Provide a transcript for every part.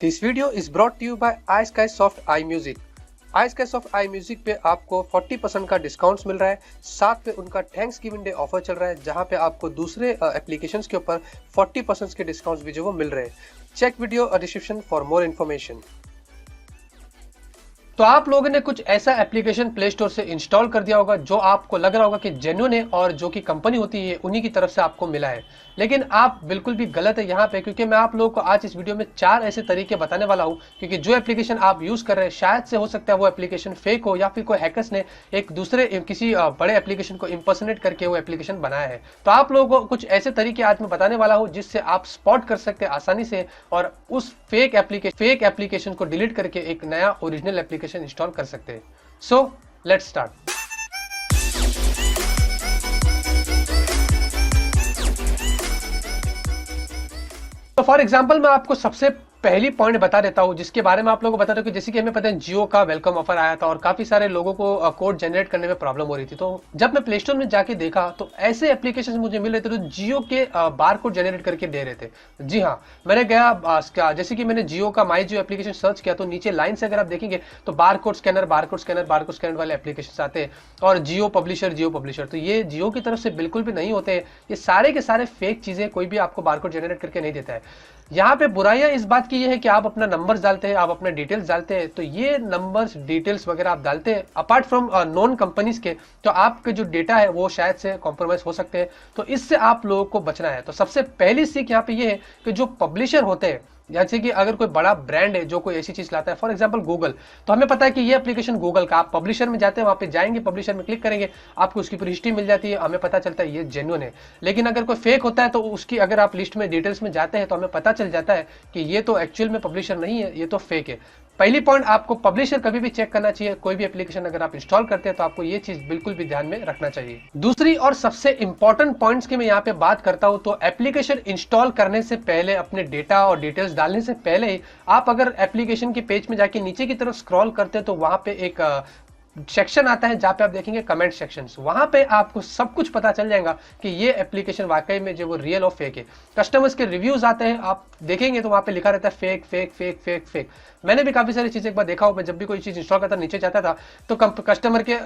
This video is brought to you by iSkySoft iMusic। iSkySoft iMusic पे आपको 40% का discounts मिल रहा है। साथ में उनका थैंक्स गिविंग डे ऑफर चल रहा है, जहां पे आपको दूसरे एप्लीकेशंस के ऊपर 40% के डिस्काउंट्स भी जो वो मिल रहे हैं। Check video description for more information. तो आप लोगों ने कुछ ऐसा एप्लीकेशन प्ले स्टोर से इंस्टॉल कर दिया होगा जो आपको लग रहा होगा कि जेन्युइन है और जो कि कंपनी होती है उन्हीं की तरफ से आपको मिला है, लेकिन आप बिल्कुल भी गलत है यहाँ पे। क्योंकि मैं आप लोगों को आज इस वीडियो में 4 ऐसे तरीके बताने वाला हूँ, क्योंकि जो एप्लीकेशन आप यूज कर रहे हैं शायद से हो सकता है वो एप्लीकेशन फेक हो, या फिर कोई हैकर्स ने एक दूसरे किसी बड़े एप्लीकेशन को इंपर्सनेट करके वो एप्लीकेशन बनाया है। तो आप लोगों को कुछ ऐसे तरीके आज मैं बताने वाला हूँ जिससे आप स्पॉट कर सकते हैं आसानी से और उस फेक एप्लीकेशन को डिलीट करके एक नया ओरिजिनल एप्लीकेशन इंस्टॉल कर सकते हैं। So let's start. तो फॉर एग्जाम्पल मैं आपको सबसे पहली पॉइंट बता देता हूं, जिसके बारे में आप लोगों को बता दूं कि जैसे कि हमें पता है जियो का वेलकम ऑफर आया था और काफी सारे लोगों को कोड जनरेट करने में प्रॉब्लम हो रही थी। तो जब मैं प्ले स्टोर में जाके देखा तो ऐसे एप्लीकेशन मुझे मिल रहे थे जो जियो के बार कोड जनरेट करके दे रहे थे। जी हाँ, मैंने गया जैसे कि मैंने जियो का माई जियो एप्लीकेशन सर्च किया तो नीचे लाइन से अगर आप देखेंगे तो बार कोड स्कैनर वाले एप्लीकेशन आते हैं और जियो पब्लिशर। तो ये जियो की तरफ से बिल्कुल भी नहीं होते। ये सारे के सारे फेक चीजें, कोई भी आपको बारकोड जनरेट करके नहीं देता है। यहाँ पे बुराइयां इस बात की ये है कि आप अपना नंबर्स डालते हैं, आप अपने डिटेल्स डालते हैं, तो ये नंबर्स डिटेल्स वगैरह आप डालते हैं अपार्ट फ्रॉम नॉन कंपनीज के, तो आपके जो डेटा है वो शायद से कॉम्प्रोमाइज हो सकते हैं। तो इससे आप लोगों को बचना है। तो सबसे पहली सीख यहाँ पे ये है कि जो पब्लिशर होते हैं, जैसे कि अगर कोई बड़ा ब्रांड है जो कोई ऐसी चीज लाता है, फॉर एग्जांपल गूगल, तो हमें पता है कि ये एप्लीकेशन गूगल का, आप पब्लिशर में जाते हैं, वहां पे जाएंगे, पब्लिशर में क्लिक करेंगे, आपको उसकी पूरी हिस्ट्री मिल जाती है, हमें पता चलता है ये जेन्युइन है। लेकिन अगर कोई फेक होता है तो उसकी अगर आप लिस्ट में डिटेल्स में जाते हैं तो हमें पता चल जाता है कि ये तो एक्चुअल में पब्लिशर नहीं है, ये तो फेक है। पहली पॉइंट, आपको पब्लिशर कभी भी चेक करना चाहिए। कोई भी एप्लीकेशन अगर आप इंस्टॉल करते हैं तो आपको ये चीज बिल्कुल भी ध्यान में रखना चाहिए। दूसरी और सबसे इंपॉर्टेंट पॉइंट्स की मैं यहाँ पे बात करता हूं, तो एप्लीकेशन इंस्टॉल करने से पहले, अपने डेटा और डिटेल्स डालने से पहले आप अगर एप्लीकेशन के पेज में जाके नीचे की तरफ स्क्रॉल करते हैं तो वहां पे एक सेक्शन आता है जहां पे आप देखेंगे कमेंट सेक्शंस। वहां पे आपको सब कुछ पता चल जाएगा कि ये एप्लीकेशन वाकई में जो वो रियल और फेक है। कस्टमर्स के रिव्यूज आते हैं, आप देखेंगे तो वहां पे लिखा रहता है fake fake fake fake fake. मैंने भी काफी सारी चीजें एक बार देखा हो, मैं जब भी कोई चीज इंस्टॉल करता नीचे जाता था तो कस्टमर के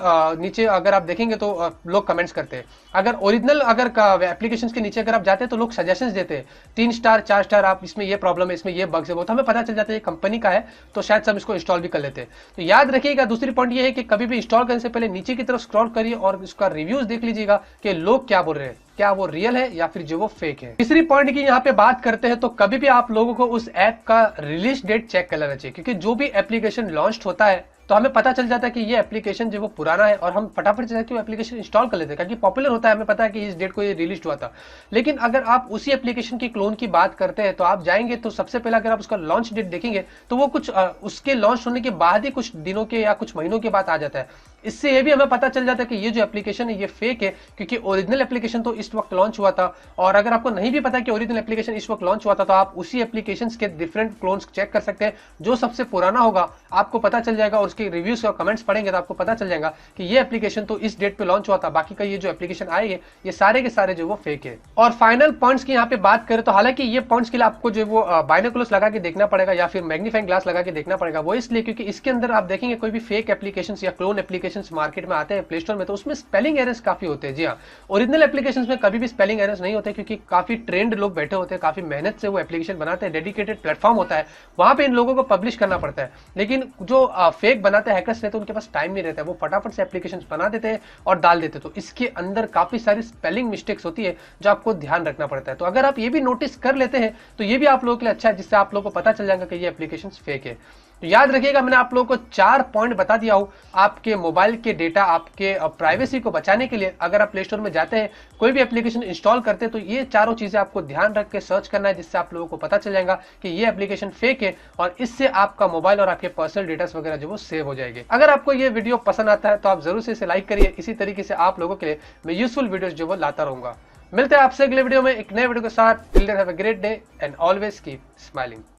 नीचे अगर आप देखेंगे तो लोग कमेंट्स करते हैं। अगर ओरिजिनल अगर एप्लीकेशन के नीचे अगर आप जाते हैं तो लोग सजेशन देते हैं, 3 स्टार 4 स्टार, आप इसमें ये प्रॉब्लम है, इसमें ये बग्स है, वो तो हमें पता चल जाता है ये कंपनी का है, तो शायद हम इसको इंस्टॉल भी कर लेते हैं। तो याद रखिएगा, दूसरी पॉइंट ये है कि कभी भी इंस्टॉल करने से पहले नीचे की तरफ स्क्रॉल करिए और उसका रिव्यूज देख लीजिएगा कि लोग क्या बोल रहे हैं, क्या वो रियल है या फिर जो वो फेक है। तीसरी पॉइंट की यहाँ पे बात करते हैं, तो कभी भी आप लोगों को उस ऐप का रिलीज डेट चेक कर लेना चाहिए, क्योंकि जो भी एप्लीकेशन लॉन्च होता है तो हमें पता चल जाता है कि ये एप्लीकेशन जो वो पुराना है और हम फटाफट से जाके वो एप्लीकेशन इंस्टॉल कर लेते हैं, क्योंकि पॉपुलर होता है, हमें पता है कि इस डेट को ये रिलीज हुआ था। लेकिन अगर आप उसी एप्लीकेशन की क्लोन की बात करते हैं तो आप जाएंगे तो सबसे पहले अगर आप उसका लॉन्च डेट देखेंगे तो वो कुछ उसके लॉन्च होने के बाद ही कुछ दिनों के या कुछ महीनों के बाद आ जाता है। इससे ये भी हमें पता चल जाता है कि ये जो एप्लीकेशन है ये फेक है, क्योंकि ओरिजिनल एप्लीकेशन तो इस वक्त लॉन्च हुआ था। और अगर आपको नहीं भी पता कि ओरिजिनल एप्लीकेशन इस वक्त लॉन्च हुआ था तो आप उसी एप्लीकेशन के डिफरेंट क्लोन्स चेक कर सकते हैं। जो सबसे पुराना होगा आपको पता चल जाएगा और उसके रिव्यूज और कमेंट्स पढ़ेंगे तो आपको पता चल जाएगा कि ये एप्लीकेशन तो इस डेट पे लॉन्च हुआ था, बाकी का ये जो एप्लीकेशन आएंगे ये सारे के सारे जो वो फेक है। और फाइनल पॉइंट्स की यहाँ पे बात करें तो हालांकि ये पॉइंट्स के लिए आपको जो वो बाइनोकुलर्स लगा के देखना पड़ेगा या फिर मैग्नीफाइंग ग्लास लगा के देखना पड़ेगा। वो इसलिए क्योंकि इसके अंदर आप देखेंगे कोई भी फेक एप्लीकेशन या क्लोन एप्लीकेशन मार्केट में आते हैं प्ले स्टोर में, तो उसमें स्पेलिंग एरर्स काफी होते हैं। जी हाँ, ओरिजिनल एप्लीकेशंस में कभी भी स्पेलिंग एरर्स नहीं होते, क्योंकि काफी ट्रेंड लोग बैठे होते हैं, काफी मेहनत से वो एप्लीकेशन बनाते हैं, डेडिकेटेड प्लेटफॉर्म होता है, वहां पे इन लोगों को पब्लिश करना पड़ता है। लेकिन जो फेक बनाते हैं हैकर्स रहते हैं उनके पास टाइम नहीं रहता है, वो फटाफट से एप्लीकेशन बना देते हैं और डाल देते हैं। तो इसके अंदर काफी सारी स्पेलिंग मिस्टेक्स होती है जो आपको ध्यान रखना पड़ता है। तो अगर आप ये भी नोटिस कर लेते हैं तो ये भी आप लोगों के लिए अच्छा है, जिससे आप लोगों को पता चल जाएगा कि ये एप्लीकेशन फेक है। तो याद रखिएगा, मैंने आप लोगों को 4 पॉइंट बता दिया हूं आपके मोबाइल के डेटा, आपके प्राइवेसी को बचाने के लिए। अगर आप प्ले स्टोर में जाते हैं, कोई भी एप्लीकेशन इंस्टॉल करते हैं तो ये चारों चीजें आपको ध्यान रख के सर्च करना है, जिससे आप लोगों को पता चल जाएगा कि ये एप्लीकेशन फेक है और इससे आपका मोबाइल और आपके पर्सनल डेटा वगैरह जो वो सेव हो जाएंगे। अगर आपको ये वीडियो पसंद आता है तो आप जरूर से इसे लाइक करिए। इसी तरीके से आप लोगों के लिए मैं यूजफुल वीडियोस जो वो लाता रहूंगा। मिलते हैं आपसे अगले वीडियो में एक नए वीडियो के साथ। Till then have a great day and always keep smiling.